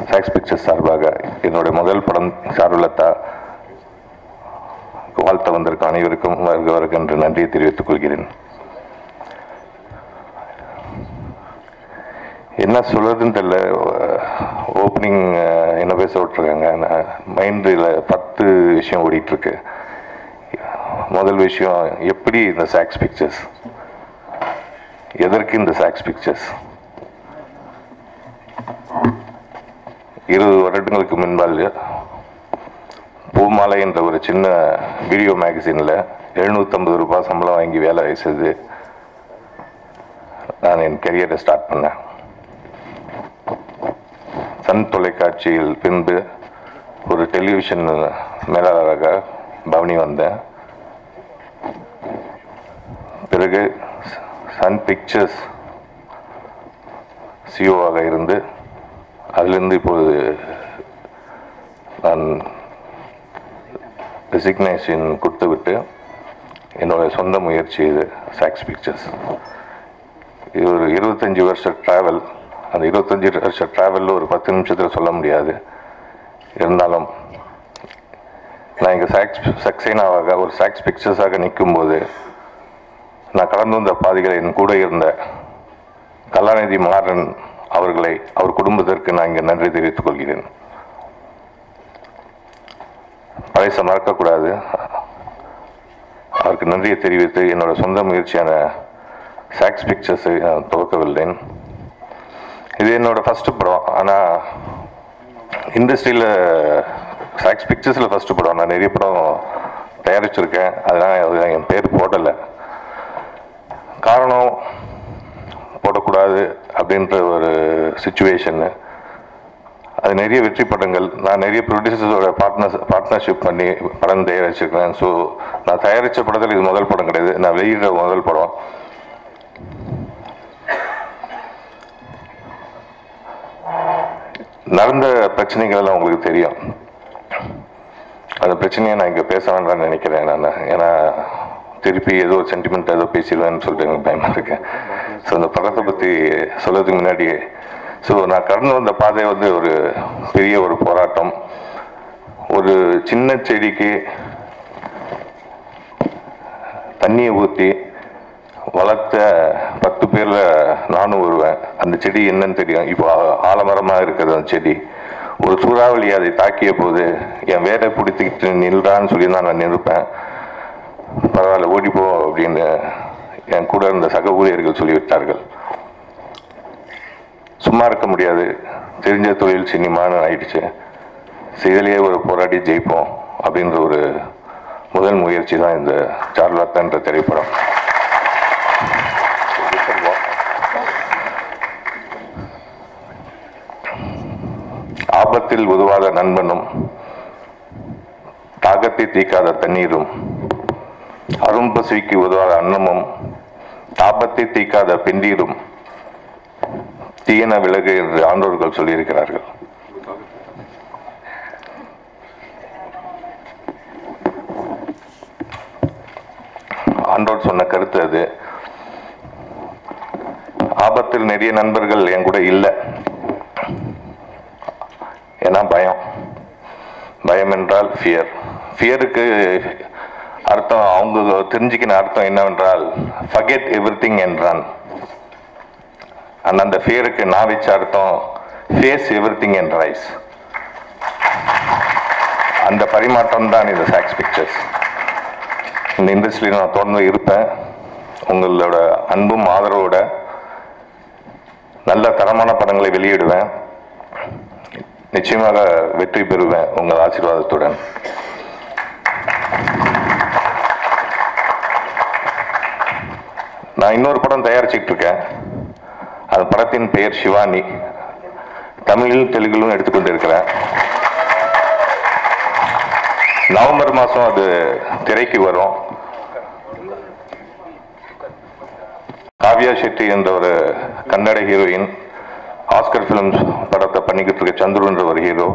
Socks pictures சார்பாக என்னுடைய முதல் படம் சாருலதா வாழ்த்த வந்திருக்கும் அனைவருக்கும் வருக என்று நன்றியை தெரிவித்துக் கொள்கிறேன். என்ன சொல்றதுன்னு தெரியல. ஓப்பனிங் என்ன பேச விட்டுருக்காங்க. மைண்டில் 10 விஷயம் ஓடிட்டுருக்கு. முதல் விஷயம், எப்படி இந்த சாக்ஸ் பிக்சர்ஸ், எதற்கு இந்த சாக்ஸ் பிக்சர்ஸ்? 20 வருடங்களுக்கு முன்பால் பூமாலை என்ற ஒரு சின்ன வீடியோ மேகசினில் 750 ரூபாய் சம்பளம் வாங்கி வேலை செய்து நான் என் கெரியரை ஸ்டார்ட் பண்ணேன். சன் தொலைக்காட்சியில் பின்பு ஒரு டெலிவிஷன் மேலாளராக பவனி வந்தேன். பிறகு சன் பிக்சர்ஸ் சிஓவாக இருந்து அதிலிருந்து இப்போது நான் ரெசிக்னேஷன் கொடுத்துவிட்டு என்னோடய சொந்த முயற்சி இது சாக்ஸ் பிக்சர்ஸ். இது ஒரு 25 வருஷ ட்ராவல். அந்த 25 வருஷ ட்ராவலில் ஒரு 10 நிமிஷத்தில் சொல்ல முடியாது. இருந்தாலும் நான் இங்கே சக்சேனாவாக ஒரு சாக்ஸ் பிக்சர்ஸாக நிற்கும்போது நான் கடந்து வந்த பாதைகளை என் கூட இருந்த கலாநிதி மாறன் அவர்களை, அவர் குடும்பத்திற்கு நான் இங்கே நன்றி தெரிவித்துக் கொள்கிறேன். பழைய மறக்கக்கூடாது. அவருக்கு நன்றியை தெரிவித்து என்னோட சொந்த முயற்சியான சாக்ஸ் பிக்சர்ஸை நான் துவக்கவில்லை. இது என்னோட ஃபஸ்ட்டு படம். ஆனால் இண்டஸ்ட்ரியில் சாக்ஸ் பிக்சர்ஸில் ஃபஸ்ட்டு படம். நான் நிறைய படம் தயாரிச்சிருக்கேன். அதனால் என் பேர் போடலை. காரணம், போடக்கூடாது அப்படின்ற ஒரு சிச்சுவேஷன்னு. அது நிறைய வெற்றி படங்கள், நான் நிறைய ப்ரொடியூசர்ஸோட பார்ட்னர்ஷிப் பண்ணி படம் தயாரிச்சிருக்கேன். ஸோ நான் தயாரித்த படத்தில் இது முதல் படம் கிடையாது. நான் வெளியிடுற முதல் படம். நடந்த பிரச்சனைகள் எல்லாம் உங்களுக்கு தெரியும். அந்த பிரச்சனையை நான் இங்கே பேச வேண்டாம்னு நினைக்கிறேன். நான் ஏன்னா திருப்பி ஏதோ ஒரு சென்டிமெண்ட் ஏதோ பேசிடுவேன்னு சொல்லிட்டு எனக்கு பயமாக இருக்கேன். ஸோ அந்த படத்தை பற்றி சொல்கிறதுக்கு முன்னாடியே, ஸோ நான் கடந்து வந்த பாதை ஒரு பெரிய ஒரு போராட்டம். ஒரு சின்ன செடிக்கு தண்ணியை ஊற்றி வளர்த்த 10 பேரில் நானும் வருவேன். அந்த செடி என்னன்னு தெரியும். இப்போ ஆலமரமாக இருக்கிறது அந்த செடி. ஒரு சூறாவளி அதை தாக்கிய போது என் வேரை பிடித்துக்கிட்டு நில்றான்னு சொல்லி தான் நான் நிற்பேன். பரவாயில்ல, ஓடிப்போ அப்படின்னு என் கூட இருந்த சக ஊழியர்கள் சொல்லிவிட்டார்கள். சும்மா இருக்க முடியாது, தெரிஞ்ச தொழில் சினிமான்னு ஆயிடுச்சு, செய்தலையே ஒரு போராடி ஜெயிப்போம் அப்படின்ற ஒரு முதல் முயற்சி தான் இந்த சாருலதான்ற திரைப்படம். ஆபத்தில் உதவாத நண்பனும், தாகத்தை தீக்காத தண்ணீரும், அரும்பசிக்கு உதவாத அன்னமும், தாபத்தை தீக்காத பெண்டீரும் தீயன விலகு என்று ஆண்டோர்கள் சொல்லியிருக்கிறார்கள். ஆண்டோர் சொன்ன கருத்து அது. ஆபத்தில் நிறைய நண்பர்கள் என் கூட இல்லை. ஏன்னா பயம் என்றால் ஃபியர். ஃபியருக்கு அர்த்தம், அவங்க தெரிஞ்சுக்கின அர்த்தம் என்னவென்றால் forget everything என்றான். அந்த ஃபியருக்கு நான் வச்ச அர்த்தம் face everything and rise. அந்த பரிமாற்றம் தான் இந்த சாக்ஸ் பிக்சர்ஸ். இந்த இண்டஸ்ட்ரியில் நான் தொடர்ந்து இருப்பேன். உங்களோட அன்பும் ஆதரவோட நல்ல தரமான படங்களை வெளியிடுவேன். நிச்சயமாக வெற்றி பெறுவேன் உங்கள் ஆசீர்வாதத்துடன். நான் இன்னொரு படம் தயாரிச்சுட்டு இருக்கேன். அந்த படத்தின் பெயர் சிவானி. தமிழிலும் தெலுங்கிலும் எடுத்துக்கொண்டு இருக்கிறேன். நவம்பர் மாதம் அது திரைக்கு வரும். காவ்யா ஷெட்டி என்ற ஒரு கன்னட ஹீரோயின், ஆஸ்கர் ஃபிலிம்ஸ் படத்தை பண்ணிக்கிட்டு இருக்க சந்துரு என்ற ஒரு ஹீரோ,